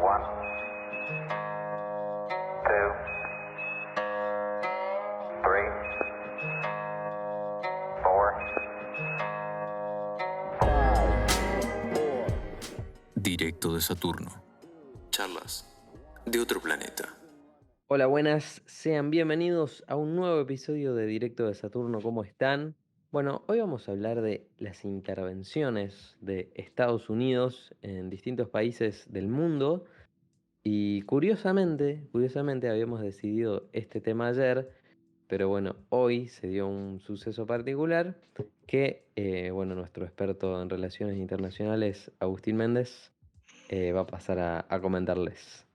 One, two, three, four. Directo de Saturno. Charlas de otro planeta. Hola, buenas, sean bienvenidos a un nuevo episodio de Directo de Saturno. ¿Cómo están? Bueno, hoy vamos a hablar de las intervenciones de Estados Unidos en distintos países del mundo y curiosamente habíamos decidido este tema ayer, pero bueno, hoy se dio un suceso particular que, nuestro experto en relaciones internacionales, Agustín Méndez, va a pasar a comentarles.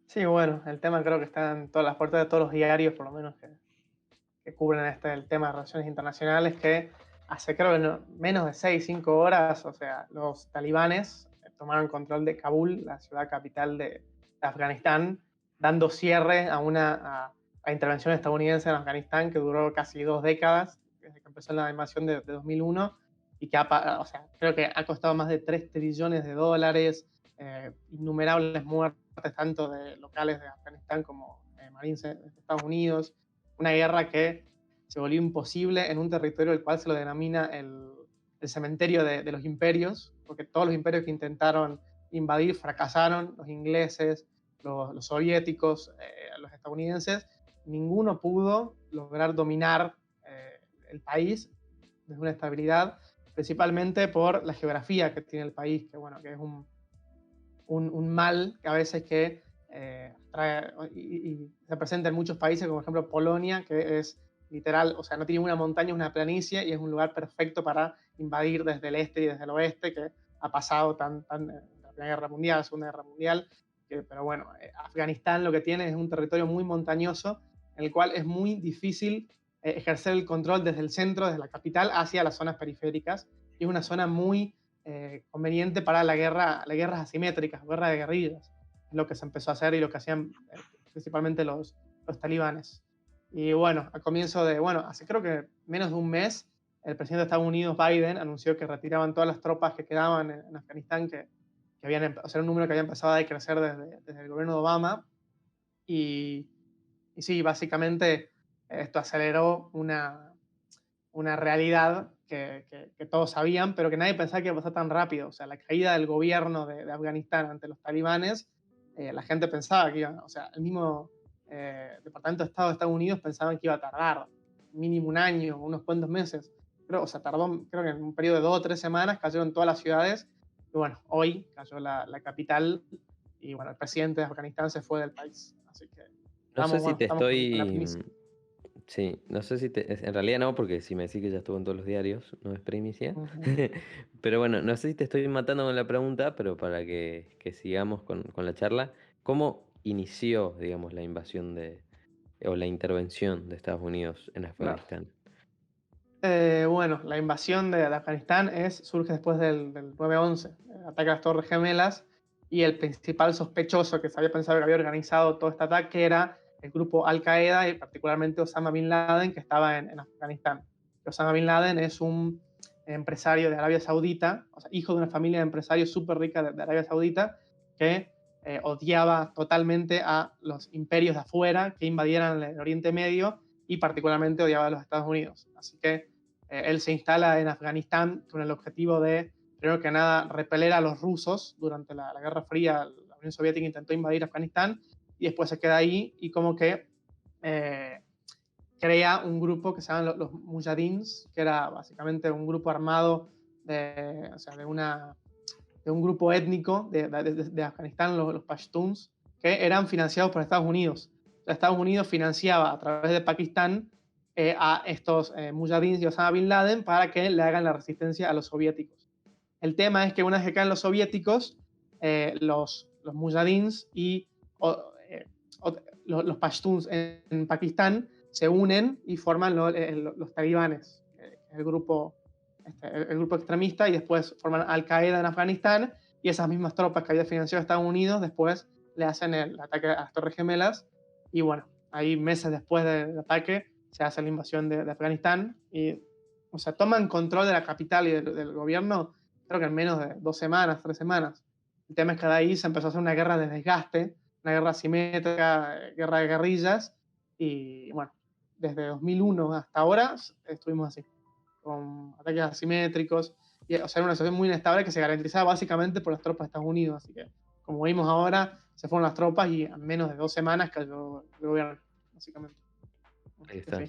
Sí, bueno, el tema creo que está en todas las puertas de todos los diarios, por lo menos que cubren el tema de relaciones internacionales, que hace creo que menos de 6, 5 horas, o sea, los talibanes tomaron control de Kabul, la ciudad capital de Afganistán, dando cierre a intervención estadounidense en Afganistán que duró casi 2 décadas, desde que empezó la invasión de 2001, y que creo que ha costado más de 3 trillones de dólares, innumerables muertes, tanto de locales de Afganistán como marines de Estados Unidos, una guerra que se volvió imposible en un territorio el cual se lo denomina el cementerio de los imperios, porque todos los imperios que intentaron invadir fracasaron, los ingleses, los soviéticos, los estadounidenses, ninguno pudo lograr dominar el país desde una estabilidad, principalmente por la geografía que tiene el país, que es un mal que a veces trae y se presenta en muchos países, como por ejemplo Polonia, que es literal, o sea, no tiene una montaña, es una planicie, y es un lugar perfecto para invadir desde el este y desde el oeste, que ha pasado tan en la Primera Guerra Mundial, la Segunda Guerra Mundial, pero bueno, Afganistán lo que tiene es un territorio muy montañoso, en el cual es muy difícil ejercer el control desde el centro, desde la capital, hacia las zonas periféricas, y es una zona muy conveniente para las guerras asimétricas, guerra de guerrillas, es lo que se empezó a hacer y lo que hacían principalmente los talibanes. Y bueno, hace creo que menos de un mes, el presidente de Estados Unidos, Biden, anunció que retiraban todas las tropas que quedaban en Afganistán, que un número que había empezado a decrecer desde el gobierno de Obama. Y sí, básicamente esto aceleró una realidad que todos sabían, pero que nadie pensaba que iba a pasar tan rápido. O sea, la caída del gobierno de Afganistán ante los talibanes, la gente pensaba que el mismo Departamento de Estado de Estados Unidos pensaban que iba a tardar mínimo un año, unos cuantos meses. Tardó, creo que en un periodo de 2 o 3 semanas, cayeron todas las ciudades, y bueno, hoy cayó la capital, y bueno, el presidente de Afganistán se fue del país. Así que No sé si te estamos con la estoy. primicia. Sí, no sé si en realidad no, porque si me decís que ya estuvo en todos los diarios, no es primicia. Uh-huh. Pero bueno, no sé si te estoy matando con la pregunta, pero para que sigamos con la charla. ¿Cómo inició, digamos, la invasión o la intervención de Estados Unidos en Claro. Afganistán? La invasión de Afganistán surge después del 9/11, el ataque a las Torres Gemelas, y el principal sospechoso que se había pensado que había organizado todo este ataque era el grupo Al-Qaeda, y particularmente Osama Bin Laden, que estaba en Afganistán. Osama Bin Laden es un empresario de Arabia Saudita, o sea, hijo de una familia de empresarios súper rica de Arabia Saudita, que odiaba totalmente a los imperios de afuera que invadieran el Oriente Medio, y particularmente odiaba a los Estados Unidos. Así que él se instala en Afganistán con el objetivo de, primero que nada, repeler a los rusos. Durante la Guerra Fría, la Unión Soviética intentó invadir Afganistán, y después se queda ahí, y como que crea un grupo que se llaman los Mujahideen, que era básicamente un grupo armado de un grupo étnico de Afganistán, los Pashtuns, que eran financiados por Estados Unidos. O sea, Estados Unidos financiaba a través de Pakistán a estos mujahideen y Osama Bin Laden para que le hagan la resistencia a los soviéticos. El tema es que una vez que caen los soviéticos, los mujahideen y los Pashtuns en Pakistán se unen y forman los talibanes, el grupo extremista, y después forman Al-Qaeda en Afganistán, y esas mismas tropas que había financiado Estados Unidos después le hacen el ataque a las Torres Gemelas. Y bueno, ahí meses después del ataque se hace la invasión de Afganistán, y toman control de la capital y del gobierno, creo que en menos de 2 semanas, 3 semanas. El tema es que de ahí se empezó a hacer una guerra de desgaste, una guerra asimétrica, guerra de guerrillas, y bueno, desde 2001 hasta ahora estuvimos así, con ataques asimétricos, y, o sea, era una situación muy inestable que se garantizaba básicamente por las tropas de Estados Unidos, así que, como vimos ahora, se fueron las tropas y en menos de 2 semanas cayó el gobierno, básicamente. Ahí Así que está, sí,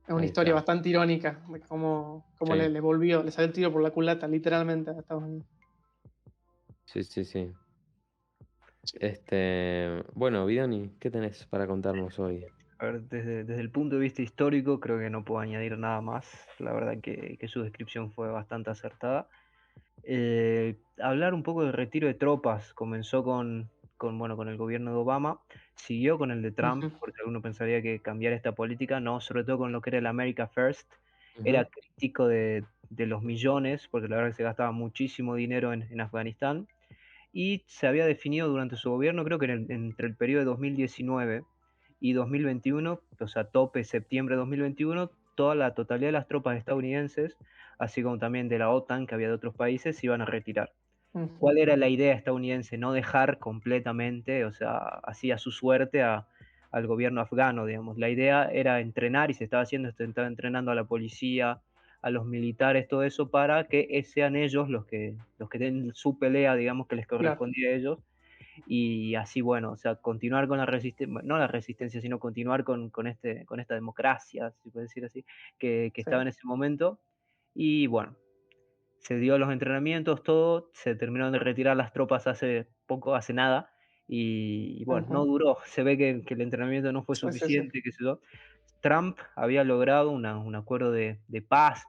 es una ahí historia está. bastante irónica de cómo Sí, le salió el tiro por la culata, literalmente, a Estados Unidos. sí, sí, sí. Sí. Bueno, Vidoni, ¿qué tenés para contarnos hoy? A ver, desde el punto de vista histórico, creo que no puedo añadir nada más. La verdad que su descripción fue bastante acertada. Hablar un poco del retiro de tropas. Comenzó bueno, con el gobierno de Obama, siguió con el de Trump, Ujú, porque alguno pensaría que cambiar esta política, no, sobre todo con lo que era el America First. Era Ujú, crítico de los millones, porque la verdad que se gastaba muchísimo dinero en Afganistán. Y se había definido durante su gobierno, creo que entre el periodo de 2019 y 2021, o sea, tope septiembre de 2021, toda la totalidad de las tropas estadounidenses, así como también de la OTAN, que había de otros países, se iban a retirar. ujú, ¿Cuál era la idea estadounidense? No dejar completamente, o sea, así a su suerte al gobierno afgano, digamos. La idea era entrenar, y se estaba haciendo, se estaba entrenando a la policía, a los militares, todo eso, para que sean ellos los que den su pelea, digamos, que les claro, correspondía a ellos, y así, bueno, o sea, continuar con la resistencia, no la resistencia, sino continuar con esta democracia, si se puede decir así, que sí. estaba en ese momento. Y bueno, se dio los entrenamientos, todo, se terminaron de retirar las tropas hace poco, hace nada, y bueno, no Ujú, duró, se ve que el entrenamiento no fue sí, sí, sí. suficiente, qué sé yo. Trump había logrado un acuerdo de paz,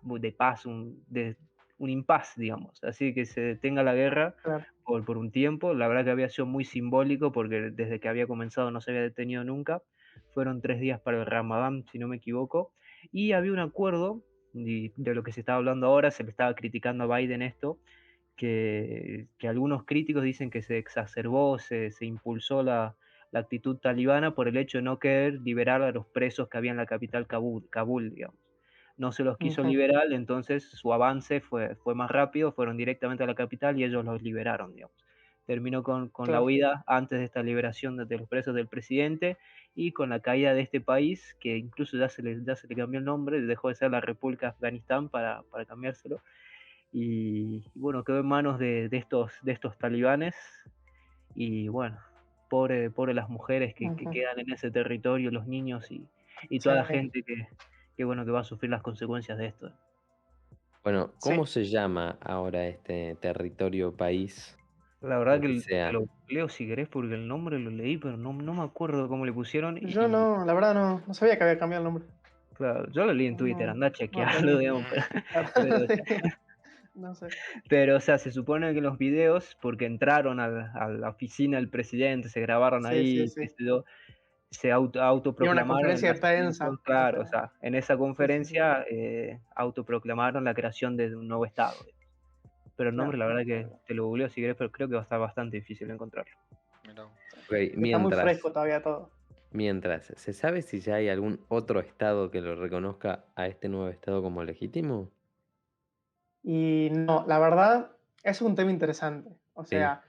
un impas, digamos, así que se detenga la guerra Claro. por un tiempo. La verdad que había sido muy simbólico porque desde que había comenzado no se había detenido nunca. Fueron 3 días para el Ramadán, si no me equivoco, y había un acuerdo, y de lo que se estaba hablando ahora, se le estaba criticando a Biden esto, que algunos críticos dicen que se exacerbó, se impulsó la actitud talibana por el hecho de no querer liberar a los presos que había en la capital Kabul, digamos. No se los quiso Ujú, liberar, entonces su avance fue más rápido, fueron directamente a la capital y ellos los liberaron, digamos. Terminó con la claro. huida antes de esta liberación de los presos del presidente, y con la caída de este país, que incluso ya se le cambió el nombre, dejó de ser la República de Afganistán para cambiárselo, y bueno, quedó en manos de estos talibanes, y bueno, pobre las mujeres que Ujú, quedan en ese territorio, los niños y sí, toda la gente bueno, que va a sufrir las consecuencias de esto. Bueno, ¿cómo sí. se llama ahora este territorio, país, La verdad lo que que te sea? lo leo si querés, porque el nombre lo leí, pero no me acuerdo cómo le pusieron, Yo y no, la verdad no sabía que había cambiado el nombre. claro, yo lo leí en Twitter, No, anda a no lo chequearlo, tenía. digamos, Claro, pero, sí, no sé. pero, o sea, se supone que los videos, porque entraron a la oficina del presidente, se grabaron Sí, sí, ahí, sí. qué sé yo, se Y era una autoproclamaron en conferencia las de fotos, prensa. claro, o sea, en esa Sí, sí, sí. conferencia autoproclamaron la creación de un nuevo estado. Pero el nombre, Claro, la verdad que claro. te lo googleo si querés, pero creo que va a estar bastante difícil encontrarlo. Mirá vos. Ok, Está muy mientras, fresco todavía todo. mientras, ¿se sabe si ya hay algún otro estado que lo reconozca a este nuevo estado como legítimo? Y no, la verdad, es un tema interesante. O Sí, sea,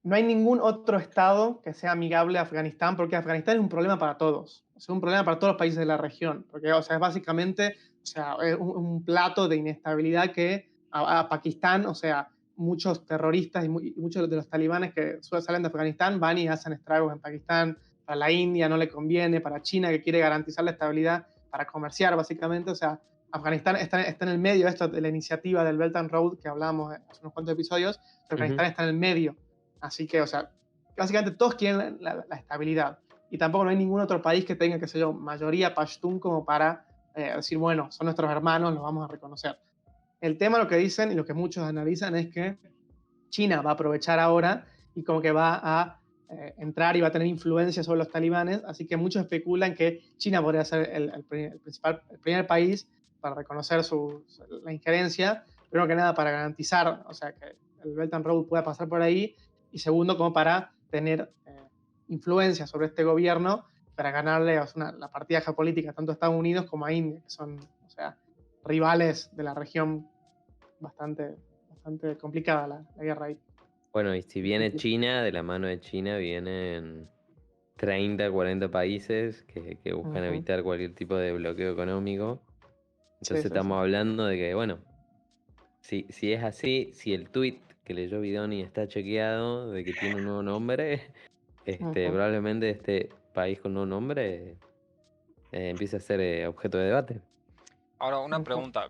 no hay ningún otro estado que sea amigable a Afganistán, porque Afganistán es un problema para todos. Es un problema para todos los países de la región. Porque, o sea, es básicamente, o sea, es un plato de inestabilidad que a Pakistán, o sea, muchos terroristas y muchos de los talibanes que salen de Afganistán van y hacen estragos en Pakistán. Para la India no le conviene, para China que quiere garantizar la estabilidad para comerciar, básicamente. O sea, Afganistán está en el medio de esto, de la iniciativa del Belt and Road que hablamos hace unos cuantos episodios. ujú, Afganistán está en el medio. Así que, o sea, básicamente todos quieren la estabilidad. Y tampoco no hay ningún otro país que tenga, qué sé yo, mayoría pashtun como para decir, bueno, son nuestros hermanos, los vamos a reconocer. El tema, lo que dicen y lo que muchos analizan es que China va a aprovechar ahora y como que va a entrar y va a tener influencia sobre los talibanes, así que muchos especulan que China podría ser el primer país para reconocer la injerencia, primero que nada para garantizar, o sea, que el Belt and Road pueda pasar por ahí, y segundo, como para tener influencia sobre este gobierno, para ganarle la partida geopolítica tanto a Estados Unidos como a India, que son, o sea, rivales de la región bastante complicada la guerra ahí. Bueno, y si viene China, de la mano de China vienen 30, 40 países que buscan Ujú. evitar cualquier tipo de bloqueo económico. Sí, Entonces sí, sí. estamos hablando de que, bueno, si es así, si el tweet que leyó Bidoni está chequeado de que tiene un nuevo nombre, Ujú. probablemente este país con nuevo nombre empiece a ser objeto de debate. Ahora, una Ujú. pregunta.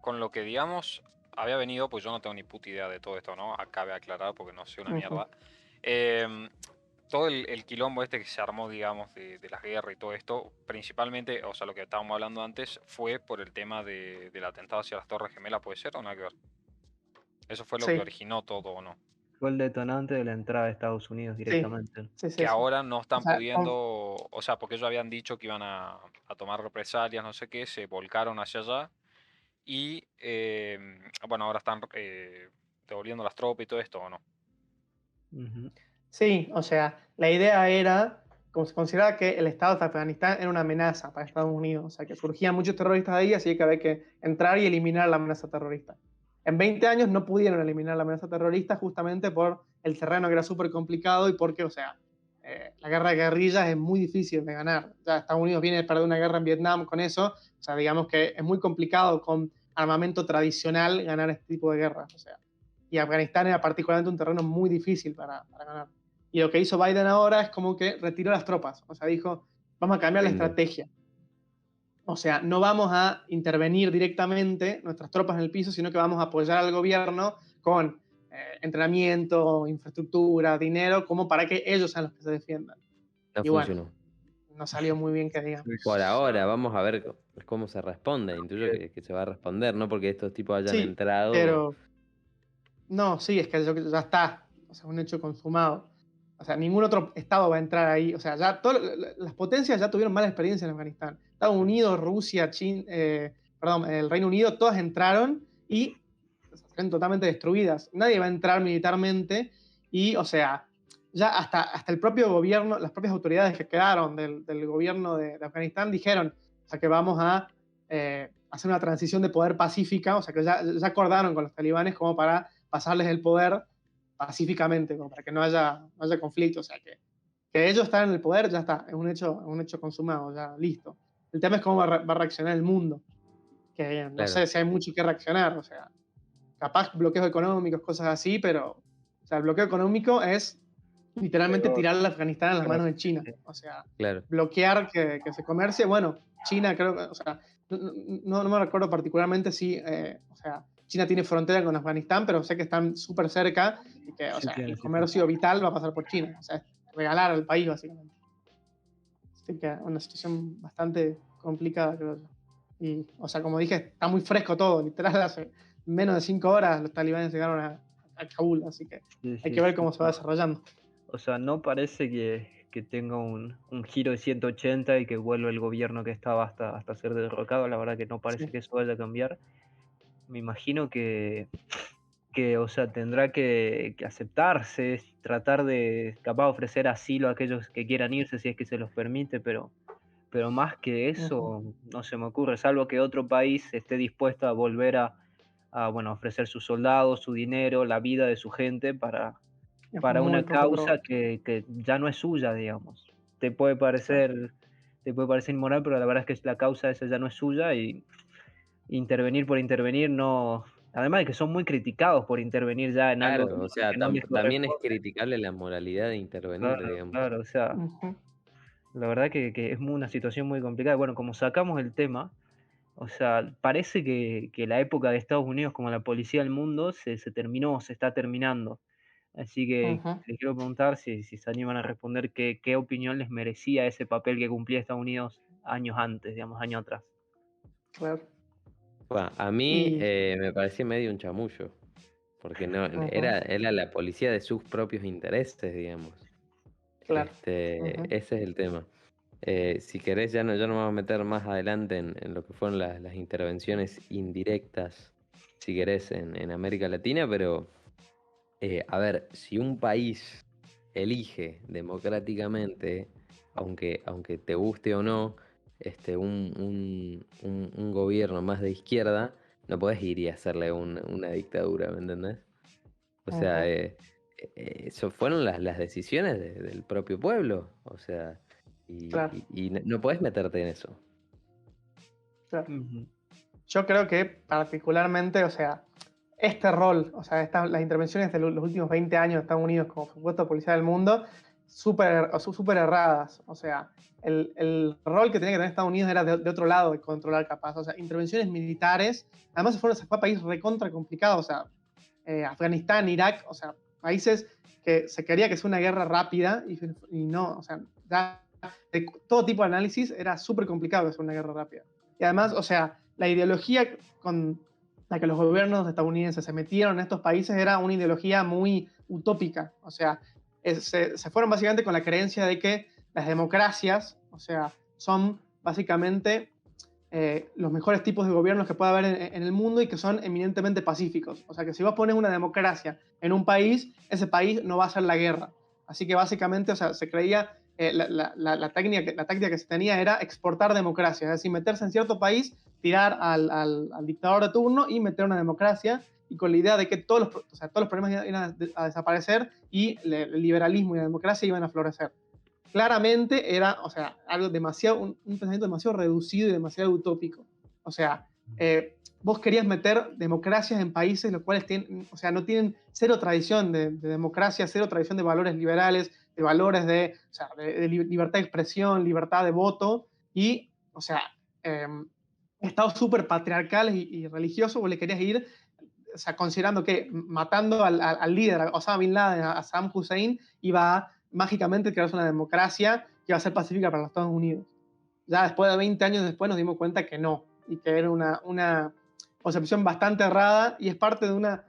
Con lo que, digamos, había venido, pues yo no tengo ni puta idea de todo esto, ¿no? Acabe de aclarar porque no sé una Ujú. mierda. Em, Todo el quilombo este que se armó, digamos, de las guerras y todo esto, principalmente, o sea, lo que estábamos hablando antes, fue por el tema del atentado hacia las Torres Gemelas, ¿puede ser o nada que ver? Eso fue lo que Sí, originó todo, ¿o no? Fue el detonante de la entrada de Estados Unidos sí, directamente. sí, Que sí, sí. ahora no O están sea, pudiendo, o sea, porque ellos habían dicho que iban a tomar represalias, no sé qué, se volcaron hacia allá y, bueno, ahora están devolviendo las tropas y todo esto, ¿o no? Ujú, sí, o sea, la idea era, como se consideraba que el Estado de Afganistán era una amenaza para Estados Unidos, o sea, que surgían muchos terroristas ahí, así que había que entrar y eliminar la amenaza terrorista. En 20 años no pudieron eliminar la amenaza terrorista justamente por el terreno que era súper complicado y porque, o sea, la guerra de guerrillas es muy difícil de ganar. Ya Estados Unidos viene de perder una guerra en Vietnam con eso, o sea, digamos que es muy complicado con armamento tradicional ganar este tipo de guerras, o sea, y Afganistán era particularmente un terreno muy difícil para ganar. Y lo que hizo Biden ahora es como que retiró las tropas. O sea, dijo, vamos a cambiar la Lindo. estrategia. O sea, no vamos a intervenir directamente nuestras tropas en el piso, sino que vamos a apoyar al gobierno con entrenamiento, infraestructura, dinero, como para que ellos sean los que se defiendan. No Y bueno, funcionó. no salió muy bien que Por digamos. ahora, vamos a ver cómo se responde. Intuyo que- que se va a responder, no porque estos tipos hayan Sí, entrado. pero no, sí, es que ya está, o sea, un hecho consumado. O sea, ningún otro estado va a entrar ahí. O sea, ya las potencias ya tuvieron mala experiencia en Afganistán. Estados Unidos, Rusia, China, perdón, el Reino Unido, todas entraron y salieron totalmente destruidas. Nadie va a entrar militarmente y, o sea, ya hasta el propio gobierno, las propias autoridades que quedaron del gobierno de Afganistán dijeron, o sea, que vamos a hacer una transición de poder pacífica, o sea, que ya acordaron con los talibanes como para pasarles el poder pacíficamente, como para que no haya conflicto. O sea, que ellos están en el poder, ya está, es un hecho consumado, ya listo. El tema es cómo va a reaccionar el mundo, que no Claro, sé si hay mucho que reaccionar, o sea, capaz bloqueos económicos, cosas así, pero o sea, el bloqueo económico es literalmente pero- tirar a Afganistán en las pero- manos de China. O sea, claro. bloquear que se comercie. Bueno, China creo que, o sea, no me recuerdo particularmente si, o sea, China tiene frontera con Afganistán, pero sé que están súper cerca y que, o Sí, sea, tiene, el sí, sí. comercio vital va a pasar por China. O sea, es regalar al país, básicamente. Así que una situación bastante complicada, creo yo. Y, o sea, como dije, está muy fresco todo. Literal, hace menos de 5 horas los talibanes llegaron a Kabul, así que Sí, hay sí, que ver sí. cómo se va desarrollando. O sea, no parece que tenga un giro de 180 y que vuelva el gobierno que estaba hasta ser derrocado. La verdad que no parece Sí. que eso vaya a cambiar. Me imagino que, o sea, tendrá que aceptarse, tratar de, capaz, ofrecer asilo a aquellos que quieran irse, si es que se los permite, pero más que Ujú. eso, no se me ocurre, salvo que otro país esté dispuesto a volver bueno, ofrecer sus soldados, su dinero, la vida de su gente Es para muy una poco causa probable. que ya no es suya, digamos. Te puede Claro. parecer te puede parecer inmoral, pero la verdad es que la causa esa ya no es suya y intervenir por intervenir no, además de que son muy criticados por intervenir ya en algo Claro, o que sea, no les también es corresponde. criticable la moralidad de intervenir, Claro, digamos. claro, o sea, Ujú. la verdad que es una situación muy complicada. Bueno, como sacamos el tema, o sea, parece que la época de Estados Unidos como la policía del mundo se terminó, se está terminando. Así que Ujú. les quiero preguntar si se animan a responder qué opinión les merecía ese papel que cumplía Estados Unidos años antes, digamos, años atrás. Claro. Bueno, a mí Y me parecía medio un chamullo, porque no, ujú. era la policía de sus propios intereses, digamos. Claro. Ujú. Ese es el tema. Si querés, ya no me voy a meter más adelante en lo que fueron las intervenciones indirectas, si querés, en América Latina, pero a ver, si un país elige democráticamente, aunque te guste o no, un gobierno más de izquierda, no podés ir y hacerle una dictadura, ¿me entendés? O sea, Ujú, eso fueron las decisiones del propio pueblo. O sea, claro, y no podés meterte en eso. claro. Ujú. Yo creo que particularmente, o sea, este rol, o sea, las intervenciones de los últimos 20 años de Estados Unidos como supuesto policía del mundo, súper erradas. O sea, el rol que tenía que tener Estados Unidos era de otro lado, de controlar capaz. O sea, intervenciones militares, además se fue a país recontra complicado, o sea, Afganistán, Irak, o sea, países que se quería que sea una guerra rápida y no, o sea, ya de todo tipo de análisis era súper complicado que sea una guerra rápida. Y además, o sea, la ideología con la que los gobiernos estadounidenses se metieron en estos países era una ideología muy utópica. O sea, se fueron básicamente con la creencia de que las democracias, o sea, son básicamente los mejores tipos de gobiernos que puede haber en el mundo y que son eminentemente pacíficos. O sea, que si vos pones una democracia en un país, ese país no va a hacer la guerra. Así que básicamente, o sea, se creía, la táctica que se tenía era exportar democracia, es decir, meterse en cierto país, tirar al dictador de turno y meter una democracia, y con la idea de que todos los problemas iban a desaparecer y el liberalismo y la democracia iban a florecer. Claramente era, o sea, algo demasiado, un pensamiento demasiado reducido y demasiado utópico. O sea, vos querías meter democracias en países los cuales tienen, o sea, no tienen cero tradición de democracia, cero tradición de valores liberales, de valores o sea, de libertad de expresión, libertad de voto, y, o sea, eh, estados súper patriarcales y religiosos, vos le querías ir, o sea, considerando que matando al líder, a Osama Bin Laden, a Saddam Hussein, iba a mágicamente crearse una democracia que iba a ser pacífica para los Estados Unidos. Ya después de 20 años después nos dimos cuenta que no, y que era una concepción bastante errada y es parte de una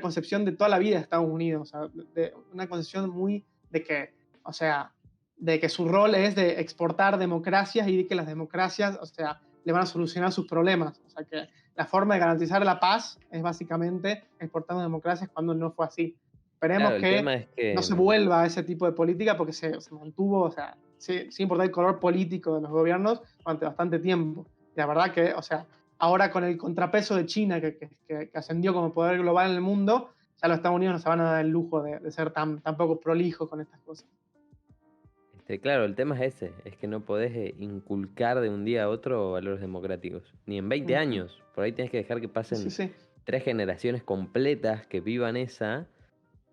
concepción de toda la vida de Estados Unidos, o sea, de una concepción muy de que, o sea, de que su rol es de exportar democracias y de que las democracias, o sea, le van a solucionar sus problemas. O sea, que la forma de garantizar la paz es básicamente exportando democracias cuando no fue así. Claro, Esperemos el que tema es no que se vuelva a ese tipo de política porque se mantuvo, o sea, sin importar el color político de los gobiernos durante bastante tiempo. Y la verdad que, o sea, ahora con el contrapeso de China que ascendió como poder global en el mundo, ya los Estados Unidos no se van a dar el lujo de ser tan poco prolijos con estas cosas. claro, el tema es ese, es que no podés inculcar de un día a otro valores democráticos, ni en 20 Ujú. años. Por ahí tenés que dejar que Sí, sí, pasen sí. 3 generaciones completas que vivan esa,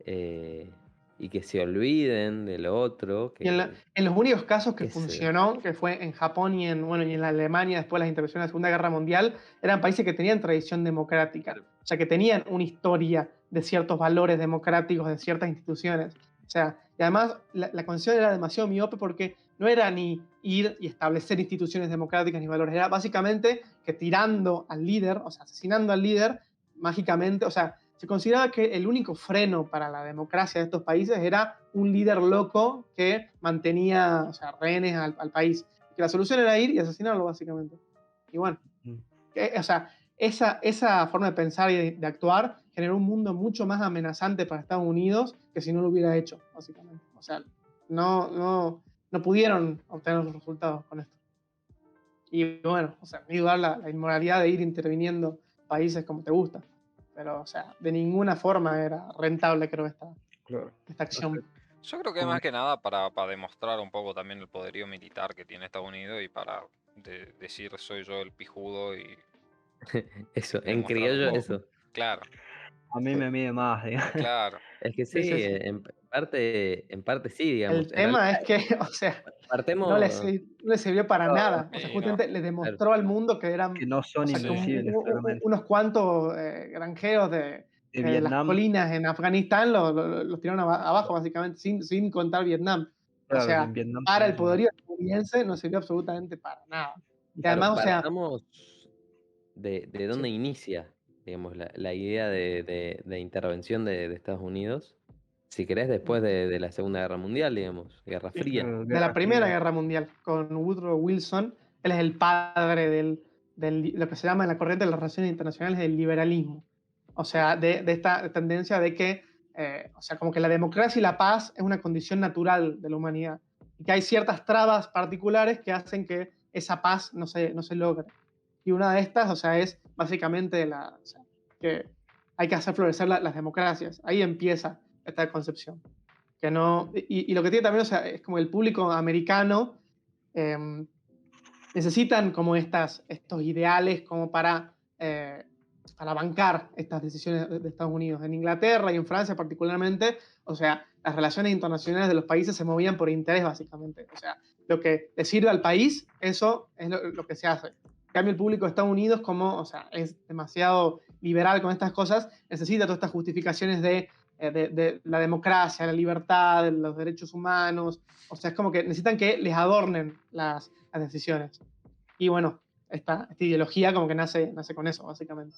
eh, y que se olviden de lo otro, Y que en los únicos casos que es... funcionó, que fue en Japón bueno, y en la Alemania después de las intervenciones de la Segunda Guerra Mundial, eran países que tenían tradición democrática, o sea, que tenían una historia de ciertos valores democráticos, de ciertas instituciones. O sea, y además la concepción era demasiado miope porque no era ni ir y establecer instituciones democráticas ni valores, era básicamente que tirando al líder, o sea, asesinando al líder, mágicamente, o sea, se consideraba que el único freno para la democracia de estos países era un líder loco que mantenía, o sea, rehenes al país. Y que la solución era ir y asesinarlo, básicamente. Y bueno, Mm. o sea, esa forma de pensar y de actuar generó un mundo mucho más amenazante para Estados Unidos que si no lo hubiera hecho, básicamente. O sea, no pudieron obtener los resultados con esto. Y bueno, o sea, ni dudar la inmoralidad de ir interviniendo países como te gusta. Pero, o sea, de ninguna forma era rentable, creo, Claro. esta O sea, acción. Yo creo que como más que nada para demostrar un poco también el poderío militar que tiene Estados Unidos y para decir soy yo el pijudo y Eso, en demostrar un criollo, poco. eso. Claro, a mí Sí, me mide más, digamos. claro. Es que sí, sí, sí, sí. en parte sí, digamos. El En realidad, tema es que, o sea, partemos... no le sirvió para Claro, nada. O sea, Y no, justamente le Claro, demostró al mundo que que eran, no o son sea, que sí, invencibles, claramente. unos cuantos granjeros De de las Vietnam, colinas en Afganistán los tiraron abajo, básicamente, sin contar Vietnam. O claro, en sea, Vietnam para el también son. poderío estadounidense no sirvió absolutamente para nada. Y claro, además, o sea, partamos de sí. dónde inicia, digamos, la idea de intervención de Estados Unidos. Si querés, después de la Segunda Guerra Mundial, digamos, Guerra Sí, Fría. de la Guerra Primera Fría. Guerra Mundial, con Woodrow Wilson. Él es el padre lo que se llama en la corriente de las relaciones internacionales del liberalismo. O sea, de esta tendencia de que, o sea, como que la democracia y la paz es una condición natural de la humanidad. Y que hay ciertas trabas particulares que hacen que esa paz no se logre. Y una de estas, o sea, es básicamente o sea, que hay que hacer florecer las democracias. Ahí empieza esta concepción. Que no, y lo que tiene también, o sea, es como el público americano eh, necesitan como estos ideales como para bancar estas decisiones de Estados Unidos. En Inglaterra y en Francia particularmente, o sea, las relaciones internacionales de los países se movían por interés básicamente. O sea, lo que le sirve al país, eso es lo que se hace. En cambio, el público de Estados Unidos, como, o sea, es demasiado liberal con estas cosas, necesita todas estas justificaciones de la democracia, la libertad, de los derechos humanos. O sea, es como que necesitan que les adornen las decisiones. Y bueno, esta ideología como que nace con eso, básicamente.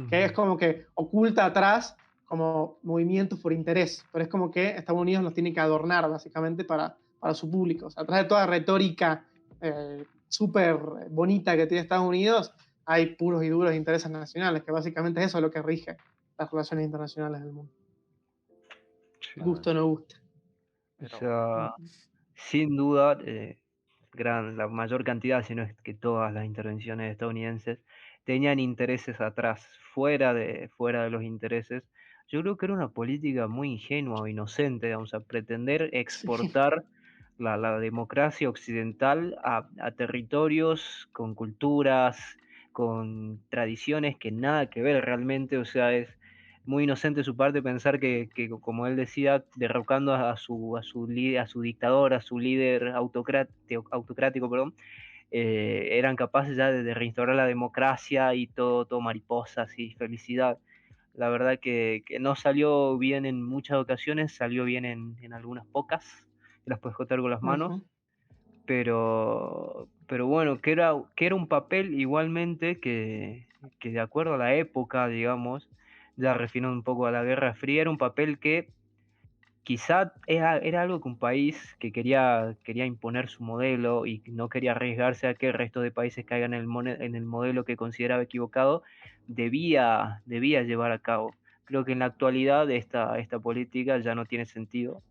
Que es como que oculta atrás como movimientos por interés, pero es como que Estados Unidos los tiene que adornar básicamente para su público. O sea, atrás de toda retórica súper bonita que tiene Estados Unidos, hay puros y duros intereses nacionales, que básicamente es eso lo que rige las relaciones internacionales del mundo. Sí. Gusto o no guste. O sea, sin duda, la mayor cantidad, si no es que todas las intervenciones estadounidenses, tenían intereses atrás, fuera de los intereses. Yo creo que era una política muy ingenua o inocente, vamos a pretender Sí. exportar la democracia occidental a territorios con culturas, con tradiciones que nada que ver realmente, o sea, es muy inocente de su parte pensar que, como él decía, derrocando a su dictador, a su líder autocrático, perdón, eran capaces ya de reinstaurar la democracia y todo mariposas y felicidad. La verdad que no salió bien en muchas ocasiones, salió bien en algunas pocas, que las puedes contar con las manos, Ujú. pero bueno, que era un papel igualmente que de acuerdo a la época, digamos, ya refinando un poco a la Guerra Fría, era un papel que quizá era algo que un país que quería imponer su modelo y no quería arriesgarse a que el resto de países caigan en el modelo que consideraba equivocado, debía llevar a cabo. Creo que en la actualidad esta política ya no tiene sentido.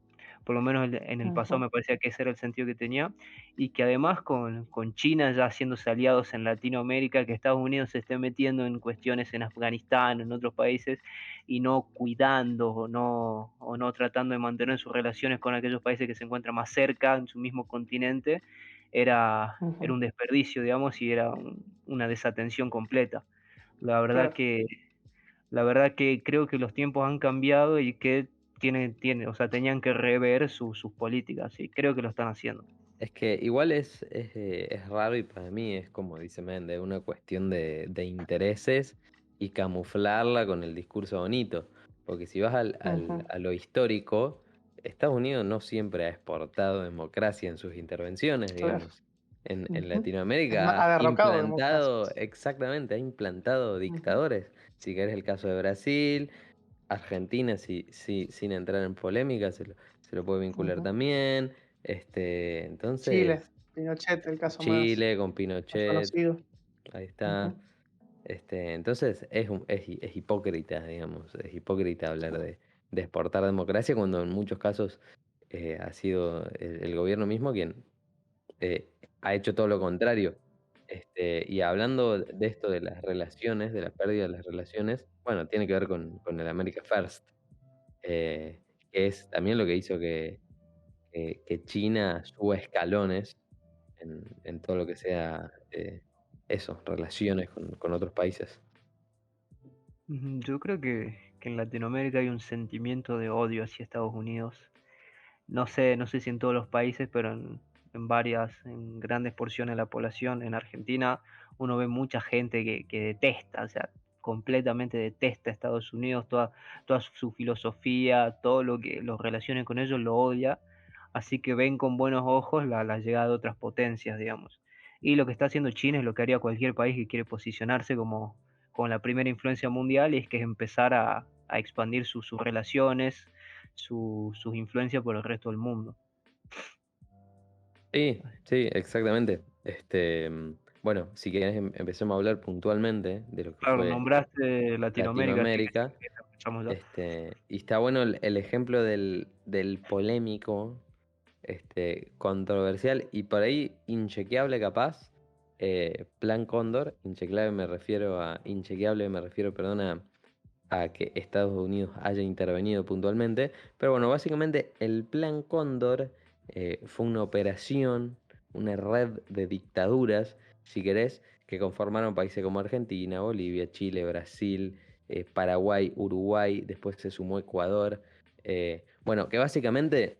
Por lo menos en el pasado Ujú. me parecía que ese era el sentido que tenía, y que además con China ya haciéndose aliados en Latinoamérica, que Estados Unidos se esté metiendo en cuestiones en Afganistán, en otros países, y no cuidando o no tratando de mantener sus relaciones con aquellos países que se encuentran más cerca, en su mismo continente, era Ujú. un desperdicio, digamos, y era una desatención completa. La verdad Claro. que la verdad que creo que los tiempos han cambiado y que o sea, tenían que rever sus políticas, y creo que lo están haciendo. Es que igual es raro y para mí es como dice Mende, una cuestión de intereses y camuflarla con el discurso bonito. Porque si vas Ujú. a lo histórico, Estados Unidos no siempre ha exportado democracia en sus intervenciones, Claro. digamos. En Ujú. Es más, Latinoamérica ha ha derrocado implantado, democracias. exactamente, ha implantado Ujú. dictadores. Si querés el caso de Brasil, Argentina, sin entrar en polémica, se lo puede vincular Ujú. también. Chile, Entonces, Pinochet, el caso Chile con más Pinochet, conocido. ahí está. Ujú. Entonces es hipócrita, digamos, es hipócrita hablar de exportar democracia cuando en muchos casos ha sido el gobierno mismo quien eh, ha hecho todo lo contrario. Y hablando de esto de las relaciones, de la pérdida de las relaciones, bueno, tiene que ver con el America First, eh, que es también lo que hizo que China suba escalones en todo lo que sea eso, relaciones con otros países. Ujú, yo creo que en Latinoamérica hay un sentimiento de odio hacia Estados Unidos. No sé si en todos los países, pero en grandes porciones de la población, en Argentina, uno ve mucha gente que detesta, o sea, completamente detesta a Estados Unidos, toda su filosofía, todo lo que los relaciones con ellos lo odia, así que ven con buenos ojos la llegada de otras potencias, digamos. Y lo que está haciendo China es lo que haría cualquier país que quiere posicionarse como la primera influencia mundial, y es que es empezar a expandir sus relaciones, sus influencias por el resto del mundo. Sí, sí, exactamente. Bueno, si querés empecemos a hablar puntualmente de lo que Claro, fue nombraste Latinoamérica, así que Latinoamérica. si querés empezamos ya. Y está bueno el ejemplo del polémico, controversial y por ahí inchequeable capaz, Plan Cóndor. Inchequeable me refiero, perdón, a que Estados Unidos haya intervenido puntualmente. Pero bueno, básicamente el Plan Cóndor fue una operación, una red de dictaduras, si querés, que conformaron países como Argentina, Bolivia, Chile, Brasil, Paraguay, Uruguay, después se sumó Ecuador. Bueno, que básicamente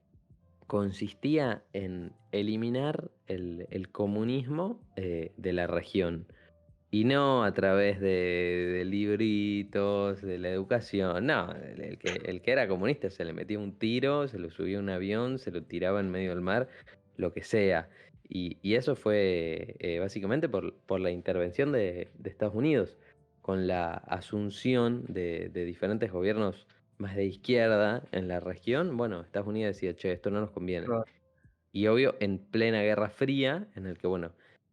consistía en eliminar el comunismo de la región. Y no a través de libritos, de la educación. No, el que era comunista se le metía un tiro, se lo subía a un avión, se lo tiraba en medio del mar, lo que sea. Y eso fue básicamente por la intervención de Estados Unidos, con la asunción de diferentes gobiernos más de izquierda en la región. Bueno, Estados Unidos decía, che, esto no nos conviene. Claro. Y obvio, en plena Guerra Fría, en el que, bueno,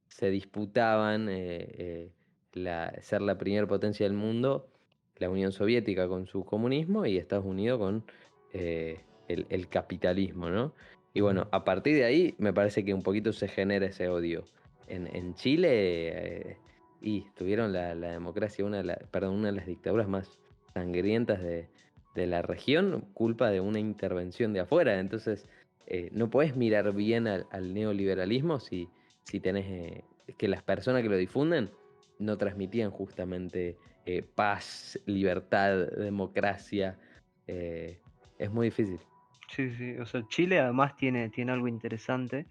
se disputaban ser la primera potencia del mundo, la Unión Soviética con su comunismo y Estados Unidos con el capitalismo, ¿no? Y bueno, a partir de ahí me parece que un poquito se genera ese odio. En Chile, y tuvieron la democracia, una de las dictaduras más sangrientas de la región, culpa de una intervención de afuera. Entonces no podés mirar bien al neoliberalismo si tenés que las personas que lo difunden no transmitían justamente paz, libertad, democracia. Es muy difícil. Sí, sí. O sea, Chile además tiene algo interesante,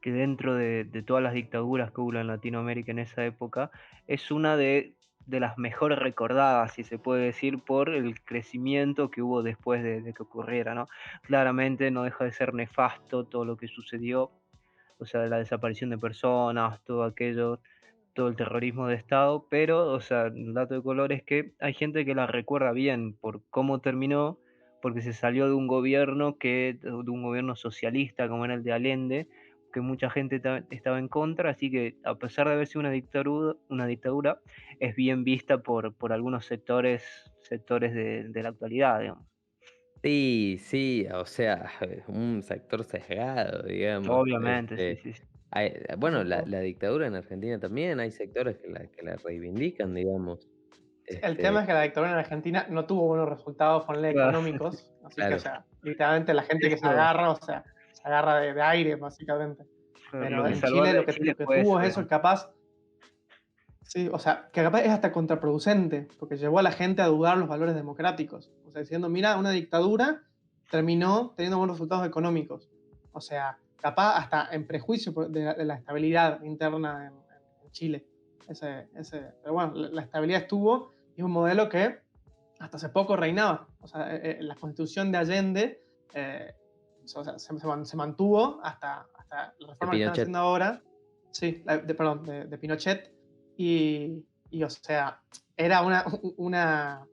que dentro de todas las dictaduras que hubo en Latinoamérica en esa época, es una de las mejor recordadas, si se puede decir, por el crecimiento que hubo después de que ocurriera, ¿no? Claramente no deja de ser nefasto todo lo que sucedió, o sea, la desaparición de personas, todo aquello, todo el terrorismo de Estado, pero, o sea, el dato de color es que hay gente que la recuerda bien por cómo terminó, porque se salió de un gobierno socialista como era el de Allende, que mucha gente estaba en contra, así que a pesar de haber sido una dictadura, es bien vista por algunos sectores de la actualidad, digamos. Sí, sí, o sea, un sector sesgado, digamos. Obviamente, sí, sí, sí. Bueno, Sí, la dictadura en Argentina también, hay sectores que la reivindican, digamos. sí, el tema Este, es que la dictadura en Argentina no tuvo buenos resultados, ponle Claro, económicos, así que, o claro. sea, literalmente la gente que se eso, agarra, o sea, se agarra de aire, básicamente. lo Pero que en salvó a Chile la lo de que, Chile lo que fue tuvo eso, es eso, digamos. capaz, sí, o sea, que capaz es hasta contraproducente, porque llevó a la gente a dudar los valores democráticos. O sea, diciendo, mira, una dictadura terminó teniendo buenos resultados económicos. O sea, capaz hasta en prejuicio de la estabilidad interna en Chile. Pero bueno, la estabilidad estuvo y es un modelo que hasta hace poco reinaba. O sea, la constitución de Allende o sea, se mantuvo hasta la De reforma que están Pinochet. haciendo ahora. Sí, perdón, de Pinochet. O sea, era una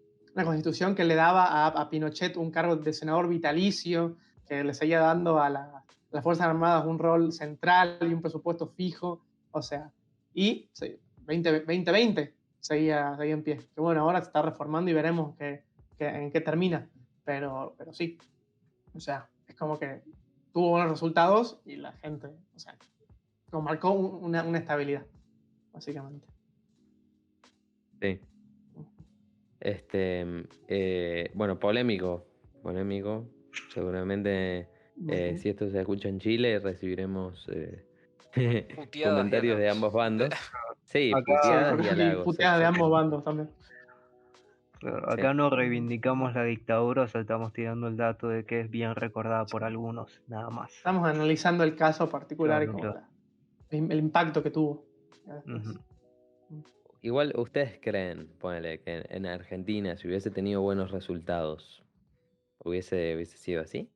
constitución que le daba a Pinochet un cargo de senador vitalicio, que le seguía dando a las Fuerzas Armadas un rol central y un presupuesto fijo. O sea, y sí, 2020 seguía en pie. Que bueno, ahora se está reformando y veremos en qué termina. Pero sí, o sea, es como que tuvo buenos resultados y la gente, o sea, como marcó una estabilidad, básicamente. Sí. Bueno, polémico. Seguramente, Ujú. si esto se escucha en Chile, recibiremos Puteadas y comentarios de halagos. ambos bandos. Sí, Acá, Sí, puteadas y y halagos, puteadas de ambos exactamente. bandos también. Sí, acá no reivindicamos la dictadura, o sea, estamos tirando el dato de que es bien recordada por Sí. algunos, nada más. Estamos analizando el caso particular y Claro, como claro. el impacto que tuvo Ujú. después. igual ustedes creen, ponele, que en Argentina, si hubiese tenido buenos resultados, hubiese sido así.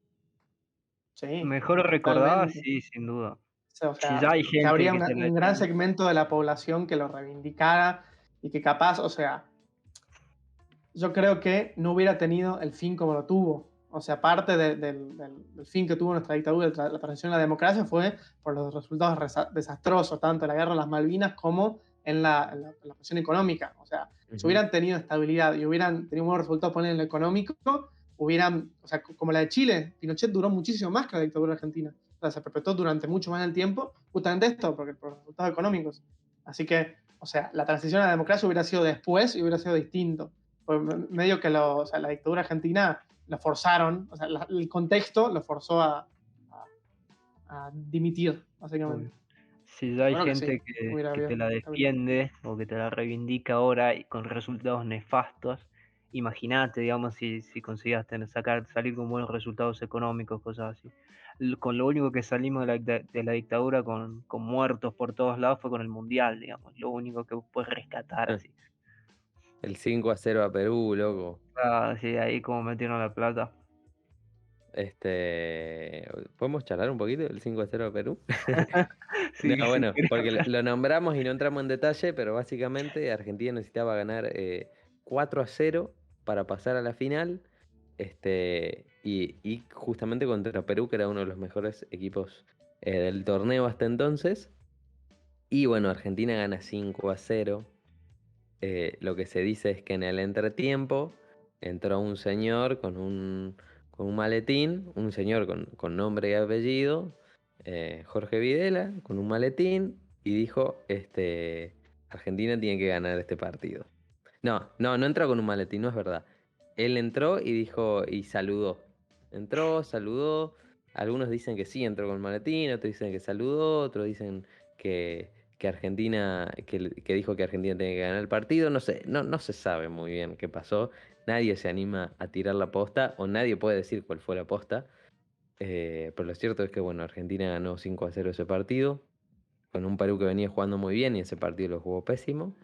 Sí, Mejor recordada, totalmente. sí, sin duda. O Si sea, ya hay que gente habría que te la un gran segmento de la población que lo reivindicara y que capaz, o sea, yo creo que no hubiera tenido el fin como lo tuvo. O sea, parte del fin que tuvo nuestra dictadura, la transición a la democracia, fue por los resultados desastrosos, tanto en la guerra de las Malvinas como en la presión económica. O sea, si Ujú. hubieran tenido estabilidad y hubieran tenido buenos resultados poner en lo económico, o sea, como la de Chile, Pinochet duró muchísimo más que la dictadura argentina. O sea, se perpetuó durante mucho más el tiempo, justamente esto, porque por los resultados económicos. Así que, o sea, la transición a la democracia hubiera sido después y hubiera sido distinto. Pues medio que o sea, la dictadura argentina lo forzaron, o sea, el contexto lo forzó a dimitir, básicamente. Obvio. Si ya hay Bueno, que sí, gente que te la defiende o que te la reivindica ahora y con resultados nefastos, imagínate, digamos, si conseguías salir con buenos resultados económicos, cosas así. Con lo único que salimos de la dictadura con muertos por todos lados fue con el Mundial, digamos, lo único que puedes rescatar así. El 5-0 a Perú, loco. Sí, ahí como metieron la plata. ¿Podemos charlar un poquito del 5-0 a Perú? Sí, No, sí, bueno, quería porque hablar. lo nombramos y no entramos en detalle, pero básicamente Argentina necesitaba ganar 4-0 para pasar a la final. Y justamente contra Perú, que era uno de los mejores equipos del torneo hasta entonces. Y bueno, Argentina gana 5-0. Lo que se dice es que en el entretiempo entró un señor con un maletín, un señor con nombre y apellido, Jorge Videla, con un maletín, y dijo, Argentina tiene que ganar este partido. No entró con un maletín, no es verdad. Él entró y dijo, y saludó. Entró, saludó. Algunos dicen que sí entró con el maletín, otros dicen que saludó, otros dicen que Argentina, que dijo que Argentina tenía que ganar el partido. No sé, no se sabe muy bien qué pasó. Nadie se anima a tirar la posta, o nadie puede decir cuál fue la posta. Pero lo cierto es que, bueno, Argentina ganó 5-0 ese partido, con un Perú que venía jugando muy bien y ese partido lo jugó pésimo.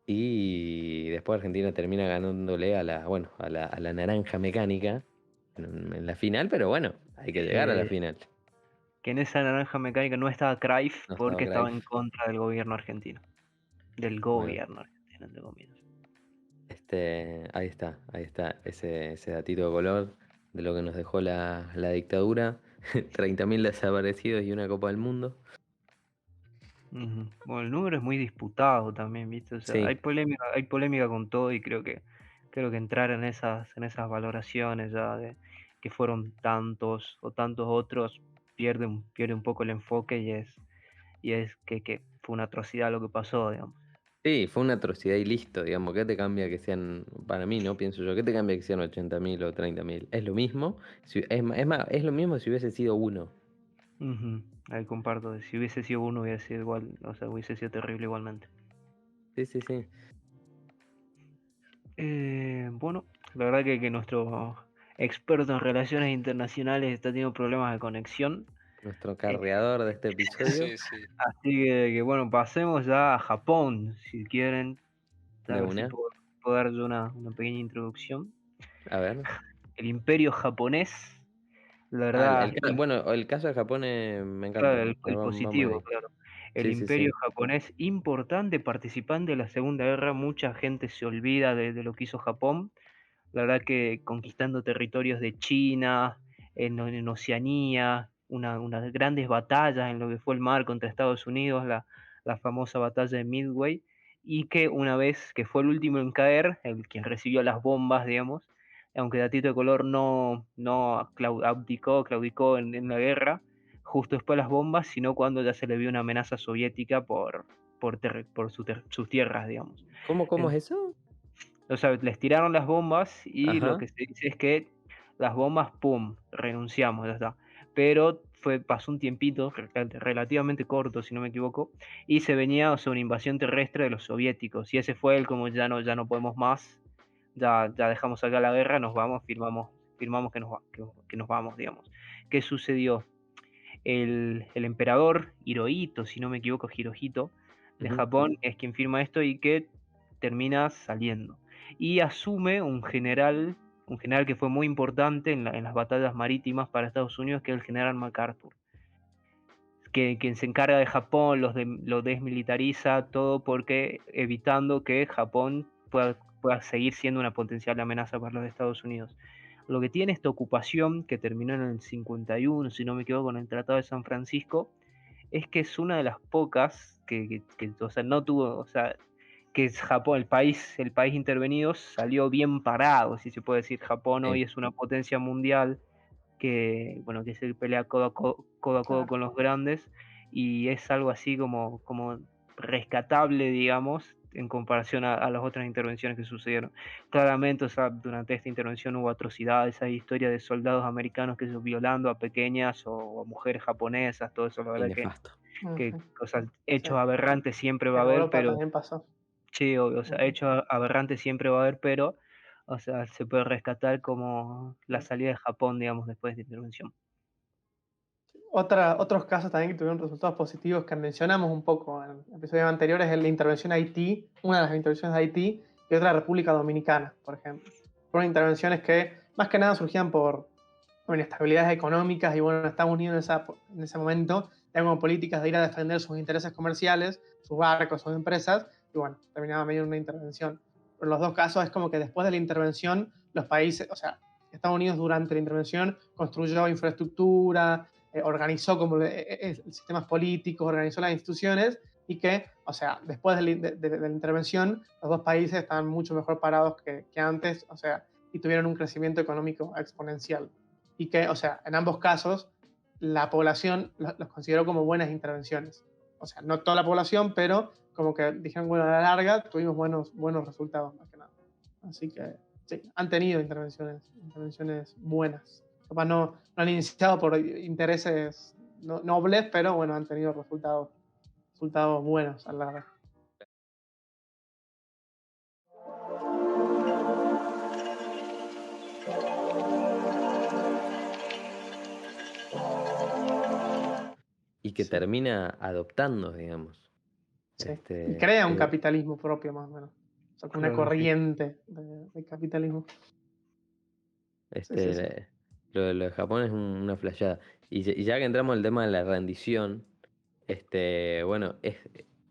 Y después Argentina termina ganándole a la naranja mecánica en la final, pero bueno, hay que llegar a la final. Que en esa naranja mecánica no estaba Cruyff No estaba porque estaba en Cruyff. contra del gobierno argentino. Del Bueno, gobierno argentino, entre comillas. ahí está, ese datito de color de lo que nos dejó la dictadura. 30.000 desaparecidos y una Copa del Mundo. Ujú. Bueno, el número es muy disputado también, ¿viste? O sea, Sí, hay polémica con todo y creo que entrar en esas valoraciones ya de que fueron tantos o tantos otros pierde un poco el enfoque y es que fue una atrocidad lo que pasó, digamos. sí, fue una atrocidad y listo, digamos. ¿Qué te cambia que sean, para mí, no pienso yo, qué te cambia que sean 80.000 o 30.000? Es lo mismo, es lo mismo si hubiese sido uno. Ujú. Ahí comparto, si hubiese sido uno hubiese sido igual, o sea, hubiese sido terrible igualmente. Sí, sí, sí. Bueno, la verdad que nuestro experto en relaciones internacionales está teniendo problemas de conexión. Nuestro Eh, carreador de este episodio, Sí, sí. Así que bueno, pasemos ya a Japón, si quieren, a de ver si una. puedo dar yo una pequeña introducción. A ver. El imperio japonés, la verdad, Bueno, el caso de Japón me claro, encanta. el Vamos positivo, ahí. claro. El Sí, sí, imperio sí. japonés, importante participante de la Segunda Guerra, mucha gente se olvida de lo que hizo Japón. La verdad que conquistando territorios de China, en Oceanía, unas grandes batallas en lo que fue el mar contra Estados Unidos, la famosa batalla de Midway, y que una vez que fue el último en caer, el quien recibió las bombas, digamos, aunque Datito de Color no claudicó en la guerra, justo después de las bombas, sino cuando ya se le vio una amenaza soviética por sus tierras, digamos. ¿Cómo es eso? O sea, les tiraron las bombas y lo Ajá. que se dice es que las bombas, pum, renunciamos, ya está. Pero pasó un tiempito relativamente corto, si no me equivoco, y se venía, o sea, una invasión terrestre de los soviéticos. Y ese fue el como ya no podemos más, ya dejamos acá la guerra, nos vamos, firmamos que nos vamos, digamos. ¿Qué sucedió? El emperador Hirohito, si no me equivoco, Hirohito, de Ujú. Japón, es quien firma esto y que termina saliendo. Y asume un general que fue muy importante en las batallas marítimas para Estados Unidos, que es el general MacArthur, quien se encarga de Japón, lo desmilitariza, todo porque evitando que Japón pueda seguir siendo una potencial amenaza para los Estados Unidos. Lo que tiene esta ocupación, que terminó en el 51, si no me equivoco, con el Tratado de San Francisco, es que es una de las pocas o sea, no tuvo, o sea, que es Japón, el país intervenido salió bien parado, si se puede decir. Japón Sí. hoy es una potencia mundial que, bueno, que se pelea codo a codo Claro. con los grandes y es algo así como rescatable, digamos, en comparación a las otras intervenciones que sucedieron. Claramente, o sea, durante esta intervención hubo atrocidades, hay historias de soldados americanos que violando a pequeñas o a mujeres japonesas, todo eso, la Y verdad nefasto. que, Ujú. o sea, Sí. hechos aberrantes siempre va a En haber, Europa pero también pasó. sí, obvio, o sea, Ujú. hechos aberrantes siempre va a haber, pero, o sea, se puede rescatar como la Claro. salida de Japón, digamos, después de esta intervención. Otros casos también que tuvieron resultados positivos que mencionamos un poco en episodios anteriores es la intervención a Haití, una de las intervenciones de Haití y otra de República Dominicana, por ejemplo. Fueron intervenciones que más que nada surgían por inestabilidades económicas y bueno, Estados Unidos en ese momento tenía como políticas de ir a defender sus intereses comerciales, sus barcos, sus empresas y bueno, terminaba medio en una intervención. Pero en los dos casos es como que después de la intervención los países, o sea, Estados Unidos durante la intervención construyó infraestructura, organizó como sistemas políticos, organizó las instituciones y que, o sea, después de la intervención, los dos países estaban mucho mejor parados que antes, o sea, y tuvieron un crecimiento económico exponencial. Y que, o sea, en ambos casos, la población los consideró como buenas intervenciones. O sea, no toda la población, pero como que dijeron, bueno, a la larga tuvimos buenos resultados, más que nada. Así que, sí, han tenido intervenciones buenas. Capaz no han iniciado por intereses nobles, pero bueno, han tenido resultados buenos a la larga. Y que Sí, termina adoptando, digamos. sí. Y crea un Pero capitalismo propio, más o menos. O sea, como una Claro, sí. corriente de capitalismo. Sí, sí, sí. este, lo de Japón es una flayada. Y ya que entramos al tema de la rendición, bueno,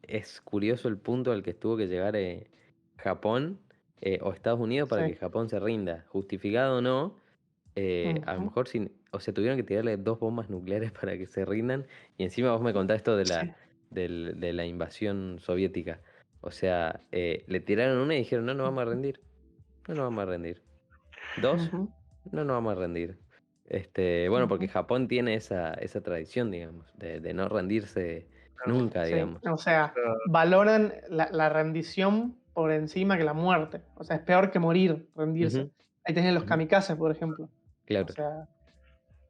es curioso el punto al que tuvo que llegar Japón o Estados Unidos para que Sí. Japón se rinda. Justificado o no, a lo Ujú. mejor o sea, tuvieron que tirarle 2 bombas nucleares para que se rindan. Y encima vos me contás esto Sí. de la invasión soviética. O sea, le tiraron una y dijeron, no nos vamos a rendir. No nos vamos a rendir. Dos, Ujú. no nos vamos a rendir. Bueno, porque Ujú. Japón tiene esa tradición, digamos, de no rendirse nunca, Sí. digamos. O sea, Claro, valoran la rendición por encima que la muerte. O sea, es peor que morir, rendirse. Ujú, Ahí tenés los ujú, kamikazes, por ejemplo. O claro. sea,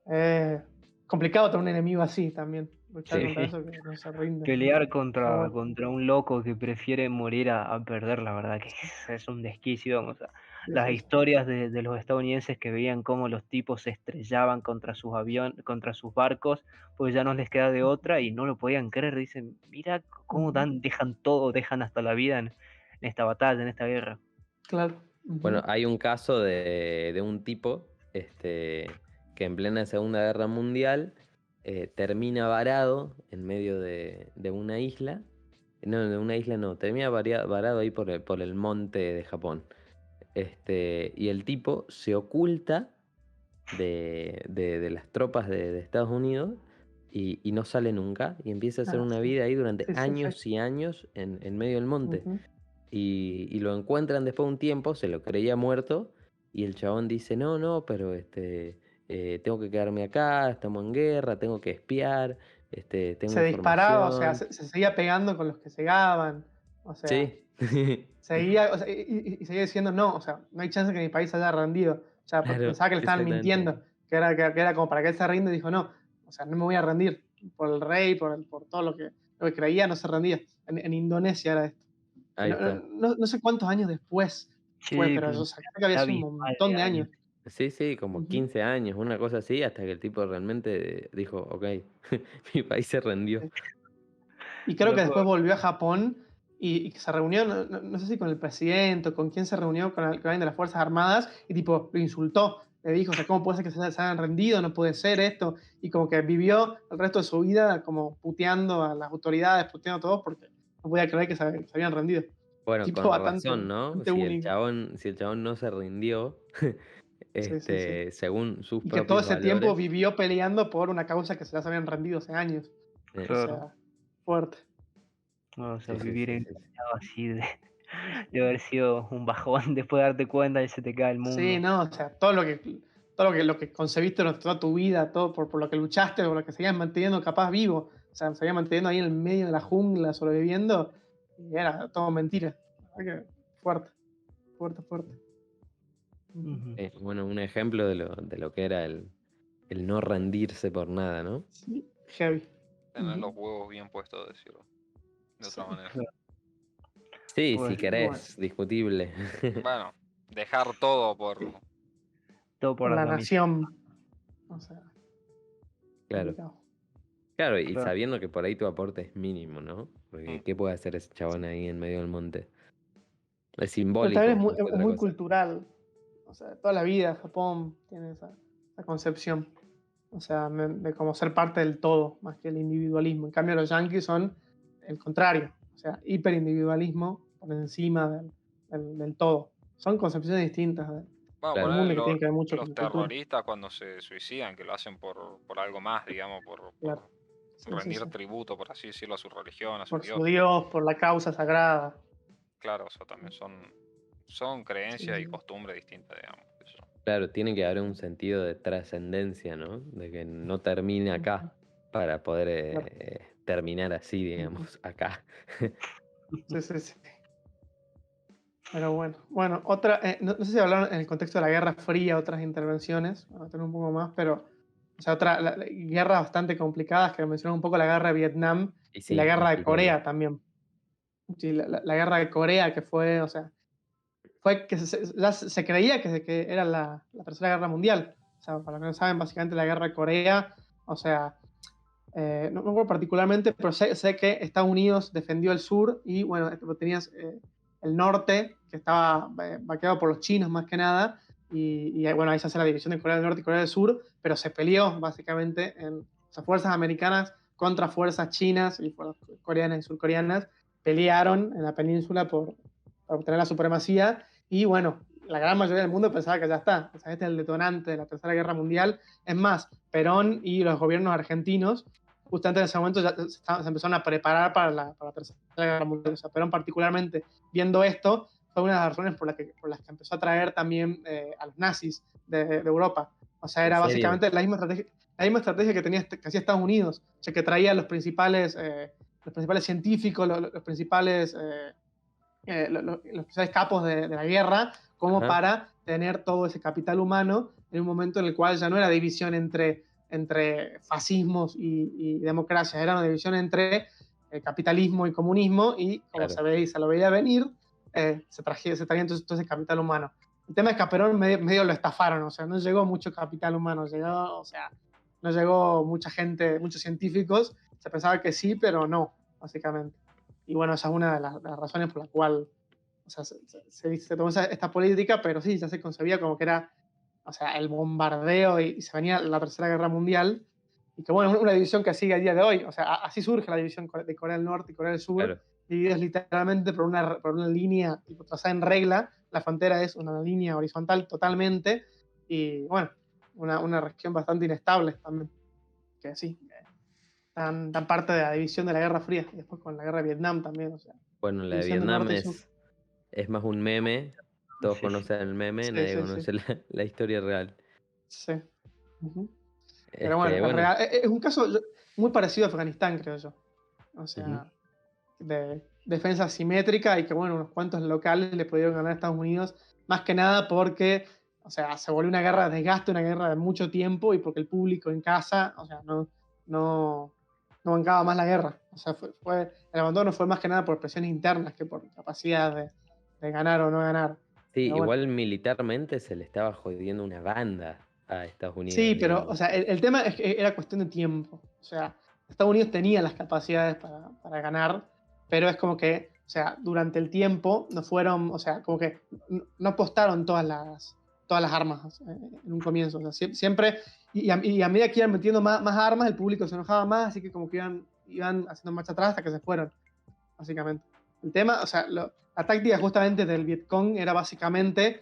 es complicado tener un enemigo así también. Luchar Sí. contra eso que no se rinde. pelear Pero contra, bueno, contra un loco que prefiere morir a perder, la verdad que sí, es un desquicio. O sea, sí, las sí, sí. historias de los estadounidenses que veían cómo los tipos se estrellaban contra sus aviones, contra sus barcos, pues ya no les queda de otra y no lo podían creer. Dicen, mira cómo Ujú. dejan todo, dejan hasta la vida en esta batalla, en esta guerra. Claro. Bueno, Ujú. hay un caso de un tipo que en plena Segunda Guerra Mundial termina varado en medio de una isla. No, de una isla no, termina varado ahí por el monte de Japón. Y el tipo se oculta de las tropas de Estados Unidos y no sale nunca y empieza a hacer Ah, una sí. vida ahí durante Sí, sí, sí. años y años en medio del monte. Ujú. Y lo encuentran después de un tiempo, se lo creía muerto y el chabón dice, no, no, pero tengo que quedarme acá, estamos en guerra, tengo que espiar, tengo Se disparaba, o sea, información. se seguía pegando con los que llegaban. O sea, Sí, seguía, o sea, y seguía diciendo, no, o sea, no hay chance que mi país se haya rendido. O sea, claro, pensaba que le estaban exactamente. mintiendo, que era como para que él se rinde, y dijo, no, o sea, no me voy a rendir. Por el rey, por todo lo que creía, no se rendía. En Indonesia era esto. Y Ahí está. no sé cuántos años después fue, Sí, pero pero o sea, creo que había está sido un abismal montón de de años. años. Sí, sí, como Ujú. 15 años, una cosa así, hasta que el tipo realmente dijo, ok, mi país se rendió. Sí. Y creo que Loco, después volvió a Japón y que se reunió, no sé si con el presidente o con quién se reunió, con alguien de las Fuerzas Armadas, y tipo, lo insultó. Le dijo, o sea, ¿cómo puede ser que se hayan rendido? No puede ser esto. Y como que vivió el resto de su vida como puteando a las autoridades, puteando a todos, porque no podía creer que se habían rendido. Bueno, Tipo con razón, bastante, ¿no? bastante único. Si el chabón no se rindió, Sí, sí, sí. según sus Y que todo propios ese tiempo valores, vivió peleando por una causa que se las habían rendido hace años. eh, O claro. sea, fuerte. No, o sea, sí, sí, vivir sí, sí, sí. engañado así de haber sido un bajón después de darte cuenta y se te cae el Sí, mundo. no, o sea, todo lo que concebiste durante toda tu vida, todo por lo que luchaste, por lo que seguías manteniendo capaz vivo, o sea, se seguías manteniendo ahí en el medio de la jungla, sobreviviendo, y era todo mentira. Así que fuerte, fuerte, fuerte. Ujú. Bueno, un ejemplo de lo que era el no rendirse por nada, ¿no? Sí, heavy. Tener Ujú. los huevos bien puestos, decirlo de Sí. otra manera. Claro. Sí, si Pues Bueno, querés, discutible. Bueno, dejar todo por... todo por por la la camisa. nación. O sea, Claro. complicado. Claro, y Claro. sabiendo que por ahí tu aporte es mínimo, ¿no? Porque Mm, ¿qué puede hacer ese chabón ahí en medio del monte? Es Pero también simbólico, más que es otra muy cosa. cultural. O sea, toda la vida Japón tiene esa concepción. O sea, de como ser parte del todo, más que el individualismo. En cambio, los yanquis son el contrario. O sea, hiperindividualismo por encima del todo. Son concepciones distintas Bueno, del Claro, mundo poner y que tienen que ver mucho con los la cultura. terroristas cuando se suicidan, que lo hacen por algo más, digamos, Claro. por Sí, sí, rendir sí. tributo, por así decirlo, a su religión, a su Por su dios. Dios, por la causa sagrada. Claro, o sea, también son Sí, creencias y sí, costumbres distintas, digamos. Qué sé yo. claro, tiene que haber un sentido de trascendencia, ¿no? De que no termine sí. acá para poder Claro. terminar así, Ujú. digamos, acá. Sí, sí, sí. Pero bueno, bueno, otra, no sé si hablaron en el contexto de la Guerra Fría, otras intervenciones, vamos a tener un poco más, pero, o sea, guerras bastante complicadas que mencionaron un poco la Guerra de Vietnam Y y la sí, Guerra de explícame. Corea también. Sí, la Guerra de Corea que fue, o sea, fue que ya se creía que era la Tercera Guerra Mundial. O sea, para los que no saben, básicamente la Guerra de Corea, o sea, no me acuerdo particularmente, pero sé que Estados Unidos defendió el sur y bueno, tenías el norte, que estaba vaqueado por los chinos más que nada, y bueno, ahí se hace la división de Corea del Norte y Corea del Sur, pero se peleó básicamente en, o sea, fuerzas americanas contra fuerzas chinas y coreanas y surcoreanas, pelearon en la península por obtener la supremacía, y bueno, la gran mayoría del mundo pensaba que ya está, o sea, este es el detonante de la Tercera Guerra Mundial. Es más, Perón y los gobiernos argentinos justamente en ese momento ya se empezaron a preparar para la Tercera Guerra Mundial. O sea, Perón particularmente, viendo esto, fue una de las razones por las que empezó a traer también a los nazis de Europa. O sea, ¿En era serio? básicamente la misma estrategia que hacía Estados Unidos, o sea, que traía los principales científicos, los principales los principales capos de la guerra, como Ajá, para tener todo ese capital humano en un momento en el cual ya no era división entre fascismos y democracia, era una división entre capitalismo y comunismo, y como claro. se lo veía venir, se traía todo ese capital humano. El tema es que a Perón medio lo estafaron, o sea, no llegó mucho capital humano, o sea, no llegó mucha gente, muchos científicos, se pensaba que sí, pero no, básicamente. Y bueno, esa es una de las razones por la cual, o sea, se tomó esta política, pero sí, ya se concebía como que era, o sea, el bombardeo y se venía la Tercera Guerra Mundial, y que bueno, una división que sigue a día de hoy, o sea, así surge la división de Corea del Norte y Corea del Sur, Claro. divididos literalmente por una línea tipo, trazada en regla. La frontera es una línea horizontal totalmente, y bueno, una región bastante inestable también, que sí, tan parte de la división de la Guerra Fría, y después con la Guerra de Vietnam también, o sea, Bueno, la de división de Vietnam norte y sur. es más un meme. Todos Sí, sí. conocen el meme, Sí, nadie sí, sí. conoce la historia real. Sí. Ujú. Pero bueno, es Bueno. real. Es un caso muy parecido a Afganistán, creo yo. O Ujú. sea, de defensa asimétrica, y que bueno, unos cuantos locales le pudieron ganar a Estados Unidos, más que nada porque, o sea, se volvió una guerra de desgaste, una guerra de mucho tiempo, y porque el público en casa, o sea, no, no bancaba más la guerra. O sea, el abandono fue más que nada por presiones internas que por capacidad de ganar o no ganar. Sí, Pero bueno. igual militarmente se le estaba jodiendo una banda a Estados Unidos, Sí, pero, o digamos. sea, el tema es que era cuestión de tiempo. O sea, Estados Unidos tenía las capacidades para ganar, pero es como que, o sea, durante el tiempo no fueron, o sea, como que no apostaron todas las armas en un comienzo. O sea, siempre, y a medida que iban metiendo más armas, el público se enojaba más, así que como que iban haciendo marcha atrás hasta que se fueron, básicamente. El tema, o sea, la táctica justamente del Vietcong era básicamente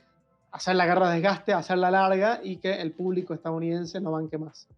hacer la guerra de desgaste, hacerla larga y que el público estadounidense no banque más.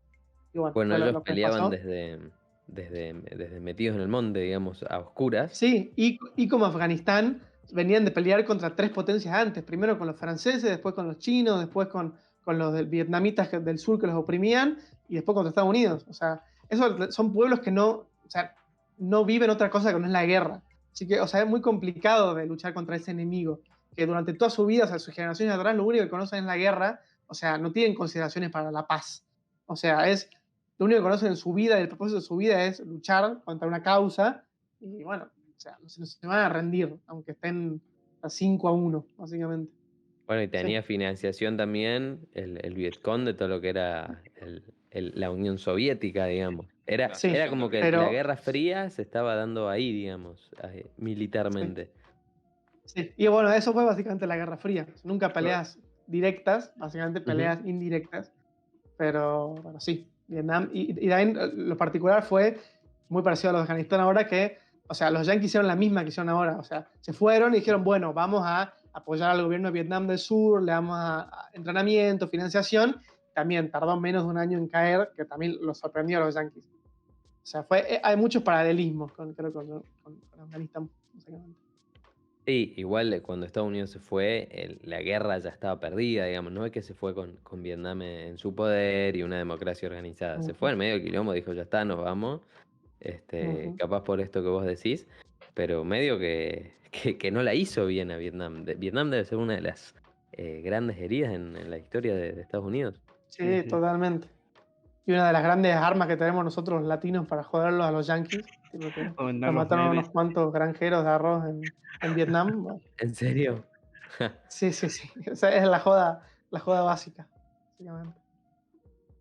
Y bueno, Bueno, fue ellos lo que les peleaban pasó. desde metidos en el monte, digamos, a oscuras. Sí, y como Afganistán venían de pelear contra tres potencias antes, primero con los franceses, después con los chinos, después con los vietnamitas del sur que los oprimían, y después contra Estados Unidos. O sea, esos son pueblos que no, o sea, no viven otra cosa que no es la guerra. O Así que, o sea, es muy complicado de luchar contra ese enemigo, que durante toda su vida, o sea, sus generaciones atrás, lo único que conocen es la guerra, o sea, no tienen consideraciones para la paz. O sea, lo único que conocen en su vida, el propósito de su vida es luchar contra una causa, y bueno, o sea, no se van a rendir, aunque estén a 5-1, básicamente. Bueno, y Sí, tenía financiación también el Vietcong de todo lo que era la Unión Soviética, digamos. sí, Era como que la pero Guerra Fría se estaba dando ahí, digamos, sí, militarmente. sí. Y bueno, eso fue básicamente la Guerra Fría. Nunca peleas directas, básicamente Ujú. peleas indirectas. Pero bueno, sí, Vietnam. Y también lo particular fue muy parecido a lo de Afganistán ahora, que, o sea, los yanquis hicieron la misma que hicieron ahora. O sea, se fueron y dijeron, bueno, vamos a apoyar al gobierno de Vietnam del Sur, le damos a entrenamiento, financiación. También tardó menos de un año en caer, que también los sorprendió a los yanquis. O sea, hay muchos paralelismos creo, con Afganistán, básicamente. Sí, igual cuando Estados Unidos se fue, la guerra ya estaba perdida, digamos. No es que se fue con Vietnam en su poder y una democracia organizada. Se fue Ujú, en medio del quilombo, dijo, ya está, nos vamos. ujú. Capaz por esto que vos decís, pero medio que no la hizo bien a Vietnam. Vietnam debe ser una de las grandes heridas en la historia de Estados Unidos. Sí, Sí, sí. totalmente. Y una de las grandes armas que tenemos nosotros los latinos para joderlos a los yanquis, tipo que O nos mandarlos mataron memes. unos cuantos granjeros de arroz en Vietnam. Bueno, ¿En serio? sí, sí, sí. Esa es la joda básica, básicamente.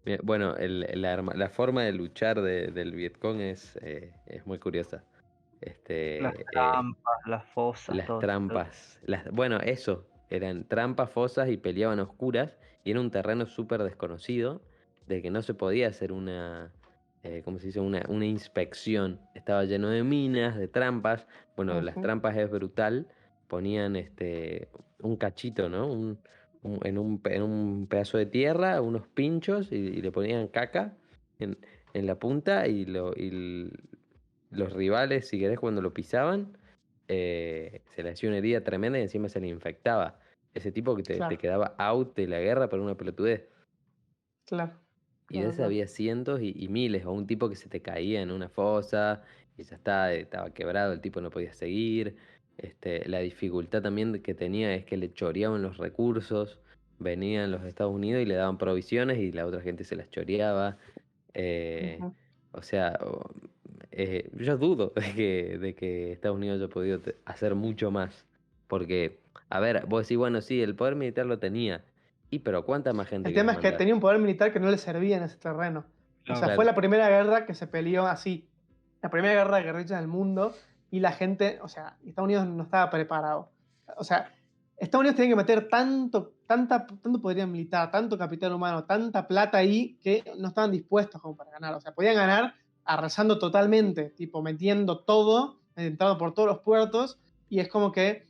Bien, bueno, la forma de luchar del Vietcong es muy curiosa. Las Este, trampas, las fosas, las todo eso. trampas, bueno, eso, eran trampas, fosas y peleaban a oscuras y era un terreno súper desconocido de que no se podía hacer ¿cómo se dice? Una inspección. Estaba lleno de minas, de trampas. Bueno, las Ujú, trampas es brutal. Ponían un cachito, ¿no? En un pedazo de tierra, unos pinchos y le ponían caca en la punta los rivales, si querés, cuando lo pisaban se le hacía una herida tremenda y encima se le infectaba. Ese tipo que te claro, quedaba out de la guerra por una pelotudez. claro, Y de claro, ese claro. había cientos y miles, o un tipo que se te caía en una fosa y ya está, estaba quebrado, el tipo no podía seguir. La dificultad también que tenía es que le choreaban los recursos, venían los Estados Unidos y le daban provisiones y la otra gente se las choreaba. Eh, Ujú. o sea, yo dudo de que Estados Unidos haya podido hacer mucho más. Porque, a ver, vos decís, bueno, sí, el poder militar lo tenía. Y pero ¿cuánta más gente El querés tema es que mandar? tenía un poder militar que no le servía en ese terreno. O sea, Claro. fue Claro. la primera guerra que se peleó así. La primera guerra de guerrillas del mundo y la gente, o sea, Estados Unidos no estaba preparado. O sea, Estados Unidos tiene que meter tanto poder militar, tanto capital humano, tanta plata ahí que no estaban dispuestos como para ganar. O sea, podían ganar arrasando totalmente, tipo metiendo todo, entrando por todos los puertos y es como que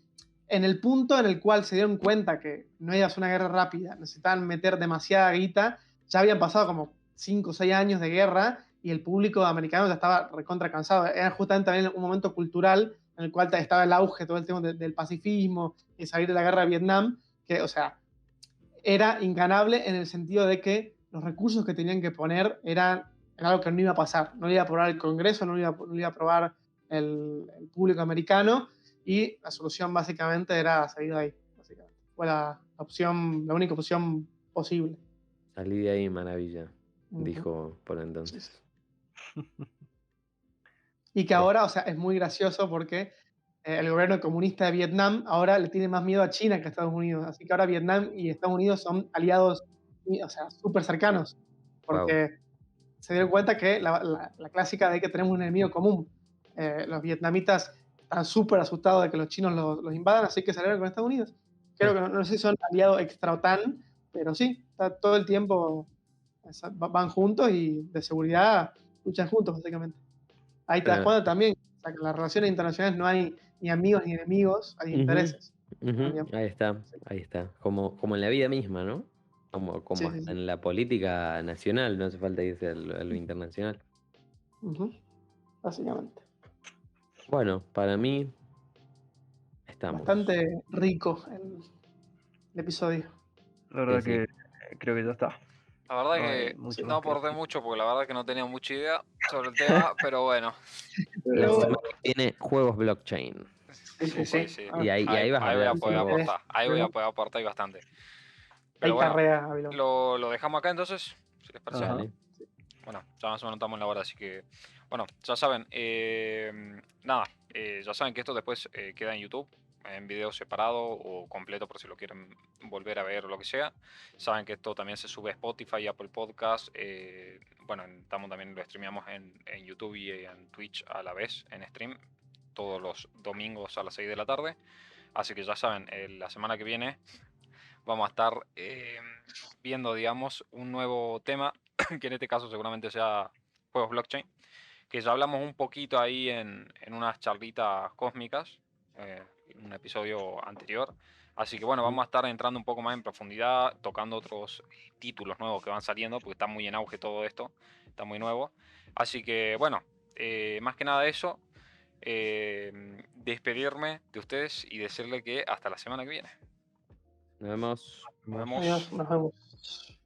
en el punto en el cual se dieron cuenta que no iba a ser una guerra rápida, necesitaban meter demasiada guita, ya habían pasado como 5 o 6 años de guerra y el público americano ya estaba recontra cansado. Era justamente también un momento cultural en el cual estaba el auge, todo el tema del pacifismo y salir de la guerra de Vietnam, que, o sea, era inganable en el sentido de que los recursos que tenían que poner era algo que no iba a pasar. No lo iba a aprobar el Congreso, no lo iba a aprobar el público americano y la solución básicamente era salir de ahí. Básicamente. Fue la única opción posible. Salí de ahí, maravilla, Ujú. dijo por Sí, sí. entonces. Y que Es- ahora, o sea, es muy gracioso porque el gobierno comunista de Vietnam ahora le tiene más miedo a China que a Estados Unidos. Así que ahora Vietnam y Estados Unidos son aliados, o sea, súper cercanos. Wow. Porque se dieron cuenta que la clásica de que tenemos un enemigo común. Los vietnamitas están súper asustados de que los chinos los invadan, así que salieron con Estados Unidos. Creo que no sé si son aliados extra OTAN, pero sí, está todo el tiempo van juntos y de seguridad luchan juntos, básicamente. Ahí te das Bueno, cuenta también, o sea, que en las relaciones internacionales no hay ni amigos ni enemigos, hay ujú, intereses. ujú, También. ahí está, Sí, ahí está. Como en la vida misma, ¿no? Como sí, sí. hasta Sí. en la política nacional, no hace falta irse a lo internacional. Ujú, básicamente. Bueno, para mí estamos. Bastante rico el episodio. La Sí, verdad sí. que creo que ya está. La verdad No hay que mucho Sí. no más que aporté decir. mucho porque la verdad que no tenía mucha idea sobre el tema, pero bueno, la Pero- semana que viene juegos blockchain. Sí. Y ahí vas a Ahí voy a ver, poder sí, aportar. Ahí voy a poder aportar y bastante. Pero Hay bueno, carrera, Gabriel. lo dejamos acá entonces, si les parece. Ajá. Dale. Bueno, ya más o menos estamos en la hora, así que, bueno, ya saben, nada, ya saben que esto después queda en YouTube, en video separado o completo por si lo quieren volver a ver o lo que sea. Saben que esto también se sube a Spotify y Apple Podcast. Bueno, estamos también lo streameamos en YouTube y en Twitch a la vez, en stream, todos los domingos a las 6 de la tarde. Así que ya saben, la semana que viene vamos a estar viendo, digamos, un nuevo tema, que en este caso seguramente sea juegos blockchain, que ya hablamos un poquito ahí en unas charlitas cósmicas, en un episodio anterior. Así que bueno, vamos a estar entrando un poco más en profundidad, tocando otros títulos nuevos que van saliendo, porque está muy en auge todo esto, está muy nuevo. Así que bueno, más que nada eso, despedirme de ustedes y decirle que hasta la semana que viene. Nos vemos. Nos vemos. Adiós, nos vemos.